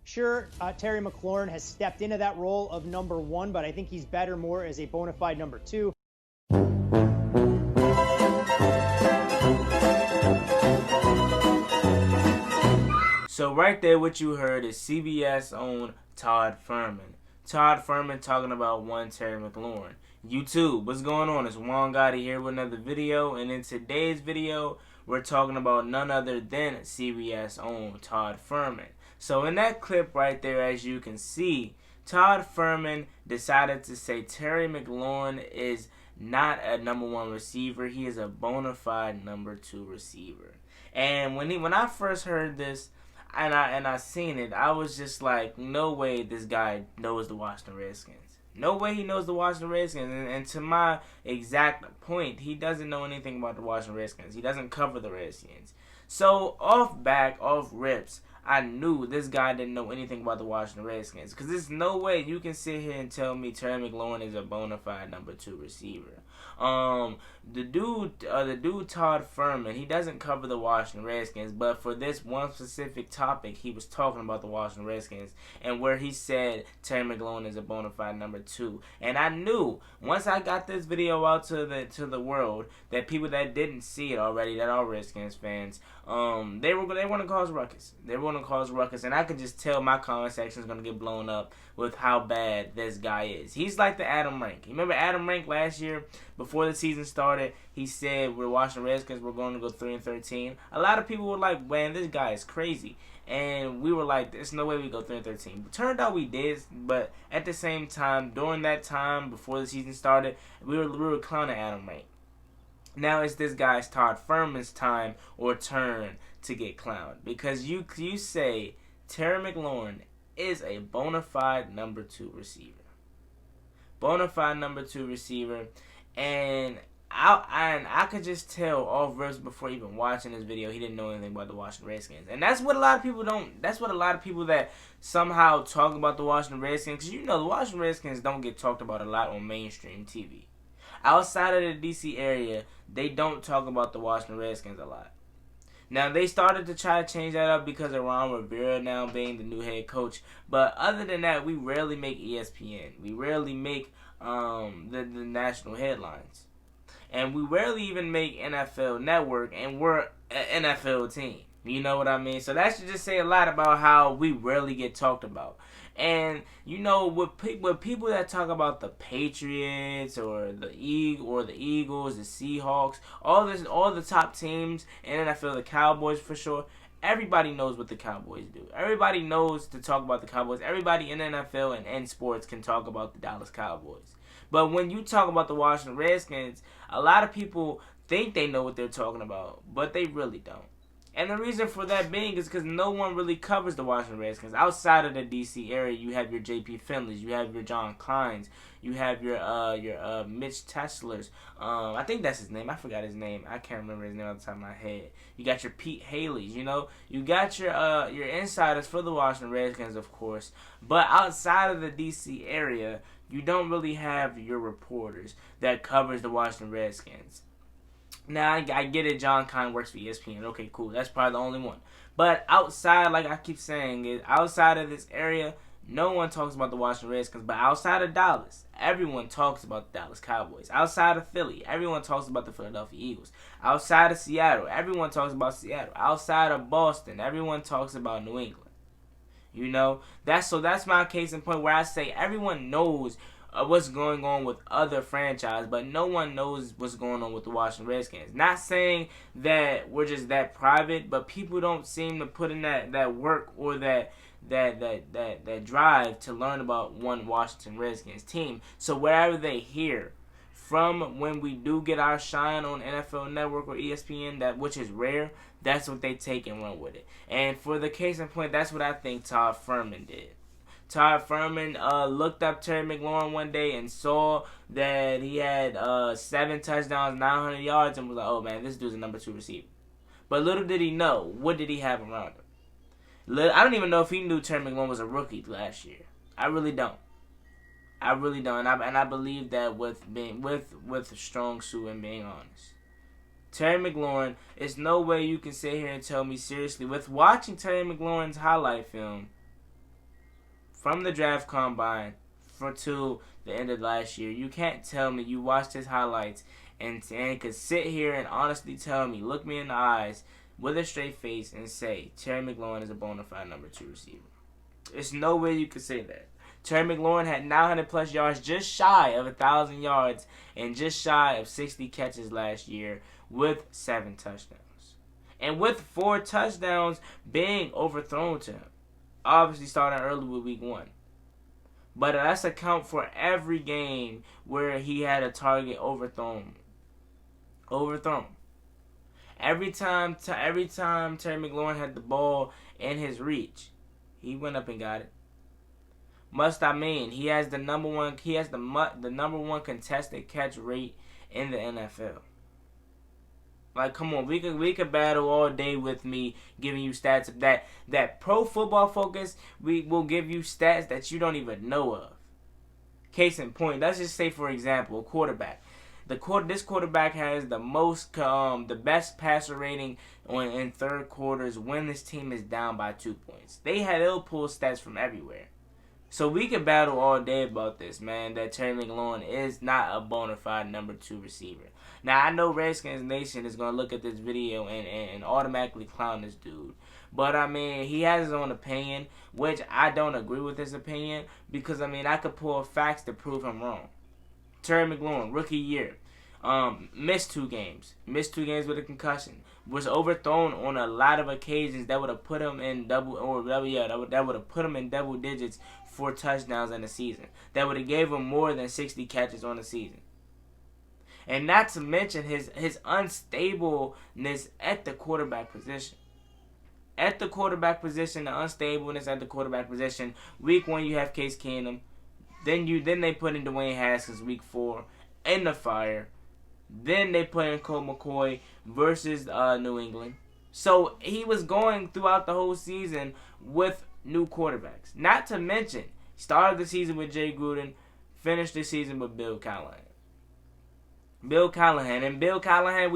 Sure, Terry McLaurin has stepped into that role of number one, but I think he's better more as a bona fide number two. So right there, what you heard is CBS own Todd Fuhrman. Todd Fuhrman talking about one Terry McLaurin. YouTube, what's going on? It's Juan Gotti here with another video, and in today's video, we're talking about none other than CBS own Todd Fuhrman. So in that clip right there, as you can see, Todd Fuhrman decided to say Terry McLaurin is not a number one receiver. He is a bona fide number two receiver. And when I first heard this, and I seen it, I was just like, no way this guy knows the Washington Redskins. No way he knows the Washington Redskins. And to my exact point, he doesn't know anything about the Washington Redskins. He doesn't cover the Redskins. So off rips, I knew this guy didn't know anything about the Washington Redskins. Because there's no way you can sit here and tell me Terry McLaurin is a bona fide number two receiver. The dude Todd Fuhrman, he doesn't cover the Washington Redskins, but for this one specific topic, he was talking about the Washington Redskins and where he said Terry McLaurin is a bona fide number two. And I knew once I got this video out to the world that people that didn't see it already, that are Redskins fans, they want to cause ruckus. They want to cause ruckus, and I could just tell my comment section is gonna get blown up with how bad this guy is. He's like the Adam Rank. You remember Adam Rank last year? Before the season started, he said we're Washington Redskins, we're going to go 3-13. A lot of people were like, man, this guy is crazy. And we were like, there's no way we go 3-13. But turned out we did, but at the same time, during that time, before the season started, we were clowning Adam Rank. Now it's this guy's Todd Fuhrman's time or turn to get clowned. Because you say Terry McLaurin is a bona fide number two receiver. Bona fide number two receiver. And I could just tell off verse before even watching this video he didn't know anything about the Washington Redskins. And that's what a lot of people don't. That's what a lot of people that somehow talk about the Washington Redskins, because you know the Washington Redskins don't get talked about a lot on mainstream TV. Outside of the D.C. area, they don't talk about the Washington Redskins a lot. Now, they started to try to change that up because of Ron Rivera now being the new head coach. But other than that, we rarely make ESPN. We rarely make the national headlines. And we rarely even make NFL Network, and we're an NFL team. You know what I mean? So that should just say a lot about how we rarely get talked about. And you know, with people that talk about the Patriots or the Eagles, the Seahawks, all the top teams in NFL, the Cowboys for sure. Everybody knows what the Cowboys do. Everybody knows to talk about the Cowboys. Everybody in the NFL and in sports can talk about the Dallas Cowboys. But when you talk about the Washington Redskins, a lot of people think they know what they're talking about, but they really don't. And the reason for that being is because no one really covers the Washington Redskins. Outside of the D.C. area, you have your J.P. Finleys, you have your John Kleins, you have your Mitch Teslers. I think that's his name. I forgot his name. I can't remember his name off the top of my head. You got your Pete Haleys, you know. You got your insiders for the Washington Redskins, of course. But outside of the D.C. area, you don't really have your reporters that covers the Washington Redskins. Now, I get it, John Klein works for ESPN. Okay, cool. That's probably the only one. But outside, like I keep saying, outside of this area, no one talks about the Washington Redskins. But outside of Dallas, everyone talks about the Dallas Cowboys. Outside of Philly, everyone talks about the Philadelphia Eagles. Outside of Seattle, everyone talks about Seattle. Outside of Boston, everyone talks about New England. You know, that's my case in point where I say everyone knows what's going on with other franchises, but no one knows what's going on with the Washington Redskins. Not saying that we're just that private, but people don't seem to put in that work or that drive to learn about one Washington Redskins team. So wherever they hear from when we do get our shine on NFL Network or ESPN, which is rare, that's what they take and run with it. And for the case in point, that's what I think Todd Fuhrman did. Todd Fuhrman looked up Terry McLaurin one day and saw that he had 7 touchdowns, 900 yards, and was like, oh man, this dude's a number 2 receiver. But little did he know, what did he have around him? I don't even know if he knew Terry McLaurin was a rookie last year. I really don't. And I believe that with a strong suit and being honest. Terry McLaurin, it's no way you can sit here and tell me seriously, with watching Terry McLaurin's highlight film, from the draft combine to the end of last year. You can't tell me you watched his highlights and could sit here and honestly tell me, look me in the eyes with a straight face and say Terry McLaurin is a bona fide number 2 receiver. There's no way you could say that. Terry McLaurin had 900 plus yards, just shy of 1,000 yards, and just shy of 60 catches last year with 7 touchdowns. And with 4 touchdowns being overthrown to him. Obviously starting early with week 1. But that's account for every game where he had a target overthrown. Every time Terry McLaurin had the ball in his reach, he went up and got it. He has the number one contested catch rate in the NFL. Like, come on, we could battle all day with me giving you stats of that Pro Football Focus. We will give you stats that you don't even know of. Case in point, let's just say, for example, a quarterback. This quarterback has the best passer rating in third quarters when this team is down by 2 points. They'll pull stats from everywhere. So we can battle all day about this, man, that Terry McLaurin is not a bona fide number 2 receiver. Now, I know Redskins Nation is going to look at this video and automatically clown this dude. But, I mean, he has his own opinion, which I don't agree with his opinion because, I mean, I could pull facts to prove him wrong. Terry McLaurin, rookie year, missed 2 games. Missed 2 games with a concussion. Was overthrown on a lot of occasions that would have put him in double digits for touchdowns in the season. That would have gave him more than 60 catches on the season. And not to mention his unstableness at the quarterback position. At the quarterback position, the unstableness at the quarterback position. Week 1 you have Case Keenum. Then they put in Dwayne Haskins week 4 in the fire. Then they put in Colt McCoy versus New England. So he was going throughout the whole season with new quarterbacks. Not to mention, started the season with Jay Gruden, finished the season with Bill Callahan. We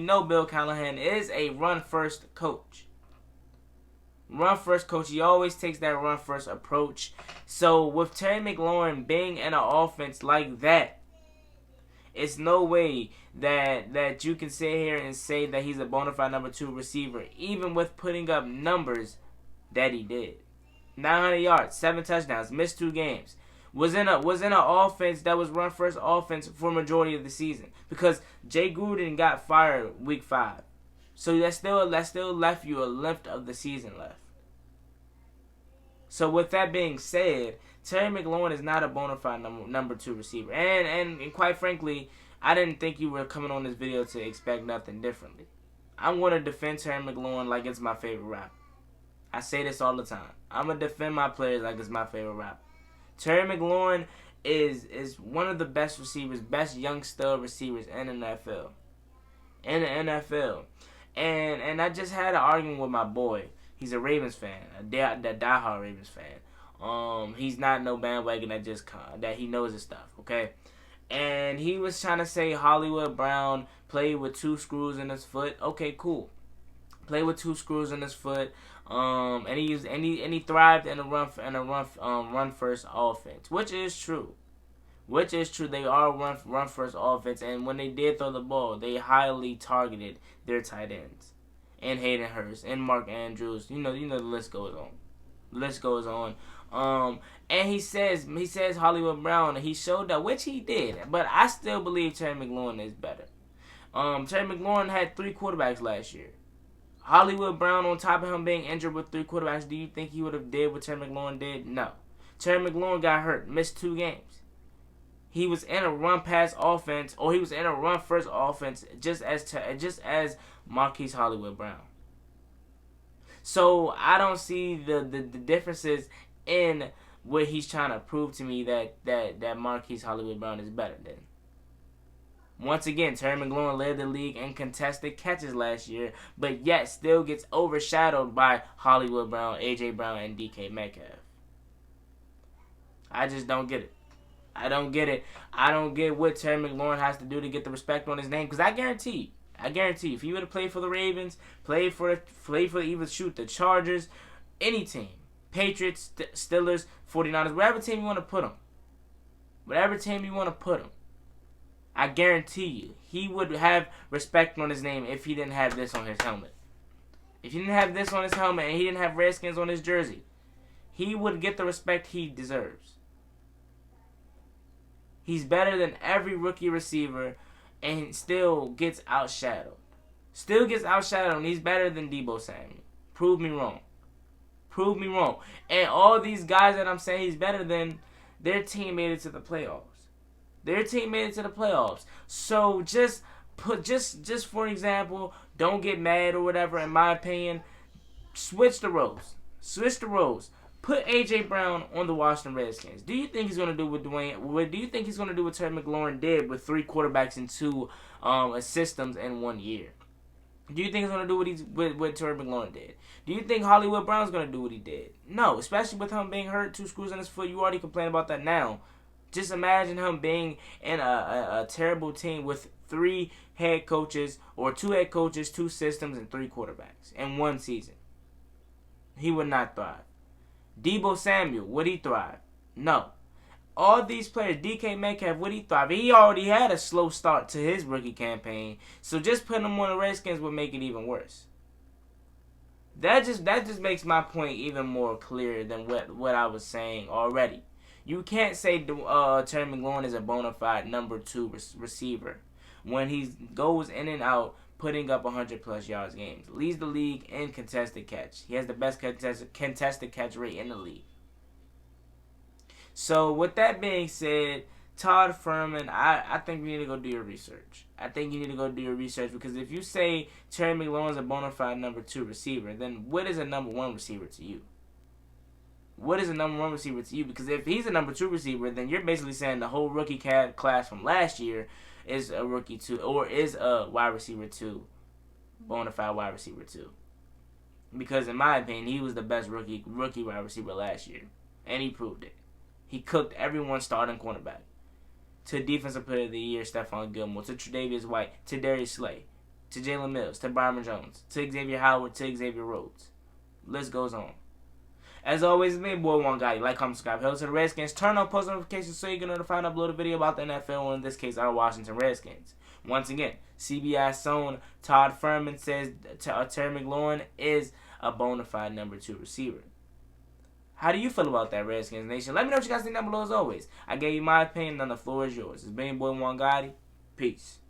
know Bill Callahan is a run-first coach. He always takes that run-first approach. So with Terry McLaurin being in an offense like that, it's no way that you can sit here and say that he's a bona fide number 2 receiver, even with putting up numbers that he did. 900 yards, 7 touchdowns, missed 2 games. Was in an offense that was run first offense for majority of the season because Jay Gruden got fired week 5, so that still left you a length of the season left. So with that being said, Terry McLaurin is not a bona fide number 2 receiver, and quite frankly, I didn't think you were coming on this video to expect nothing differently. I'm going to defend Terry McLaurin like it's my favorite rapper. I say this all the time. I'm going to defend my players like it's my favorite rapper. Terry McLaurin is one of the best receivers, best young stud receivers in the NFL. And I just had an argument with my boy. He's a Ravens fan, a diehard Ravens fan. He's not no bandwagon that he knows his stuff, okay? And he was trying to say Hollywood Brown played with 2 screws in his foot. Okay, cool. Played with 2 screws in his foot. And he thrived in a run first offense, which is true. They are run first offense, and when they did throw the ball, they highly targeted their tight ends, and Hayden Hurst and Mark Andrews. You know the list goes on. And he says Hollywood Brown. He showed up, which he did, but I still believe Terry McLaurin is better. Terry McLaurin had 3 quarterbacks last year. Hollywood Brown, on top of him being injured with 3 quarterbacks, do you think he would have did what Terry McLaurin did? No. Terry McLaurin got hurt, missed 2 games. He was in a run-pass offense, or he was in a run-first offense, just as Marquise Hollywood Brown. So I don't see the differences in what he's trying to prove to me that Marquise Hollywood Brown is better than. Once again, Terry McLaurin led the league in contested catches last year, but yet still gets overshadowed by Hollywood Brown, A.J. Brown, and D.K. Metcalf. I just don't get it. I don't get it. I don't get what Terry McLaurin has to do to get the respect on his name, because I guarantee, if he would have played for the Ravens, played for the Chargers, any team, Patriots, Steelers, 49ers, wherever team you want to put him. Whatever team you want to put him. I guarantee you, he would have respect on his name if he didn't have this on his helmet. If he didn't have this on his helmet and he didn't have Redskins on his jersey, he would get the respect he deserves. He's better than every rookie receiver and still gets outshadowed. Still gets outshadowed, and he's better than Deebo Samuel. Prove me wrong. Prove me wrong. And all these guys that I'm saying he's better than, their team made it to the playoffs. Their team made it to the playoffs. So just for example, don't get mad or whatever. In my opinion, switch the roles. Switch the roles. Put AJ Brown on the Washington Redskins. Do you think he's gonna do what do you think he's gonna do what Terry McLaurin did with 3 quarterbacks and 2 systems in 1 year? Do you think he's gonna do what Terry McLaurin did? Do you think Hollywood Brown's gonna do what he did? No, especially with him being hurt, 2 screws in his foot. You already complain about that now. Just imagine him being in a terrible team with 3 head coaches or 2 head coaches, 2 systems, and 3 quarterbacks in 1 season. He would not thrive. Deebo Samuel, would he thrive? No. All these players, DK Metcalf, would he thrive? He already had a slow start to his rookie campaign, so just putting him on the Redskins would make it even worse. That just makes my point even more clear than what I was saying already. You can't say Terry McLaurin is a bona fide number 2 receiver when he goes in and out putting up 100-plus yards games. Leads the league in contested catch. He has the best contested catch rate in the league. So with that being said, Todd Fuhrman, I think you need to go do your research. I think you need to go do your research, because if you say Terry McLaurin is a bona fide number 2 receiver, then what is a number 1 receiver to you? What is a number 1 receiver to you? Because if he's a number 2 receiver, then you're basically saying the whole rookie class from last year is a rookie 2, or is a wide receiver 2, bona fide wide receiver 2. Because in my opinion, he was the best rookie wide receiver last year, and he proved it. He cooked everyone starting cornerback. To Defensive Player of the Year, Stephon Gilmore, to Tre'Davious White, to Darius Slay, to Jalen Mills, to Byron Jones, to Xavier Howard, to Xavier Rhodes. List goes on. As always, it's me, boy, one guy. Like, comment, subscribe. Help to the Redskins. Turn on post notifications so you can notify and upload a video about the NFL, or in this case, our Washington Redskins. Once again, CBS own Todd Fuhrman says Terry McLaurin is a bona fide number 2 receiver. How do you feel about that, Redskins Nation? Let me know what you guys think down below as always. I gave you my opinion, and the floor is yours. It's been boy, one guy. Peace.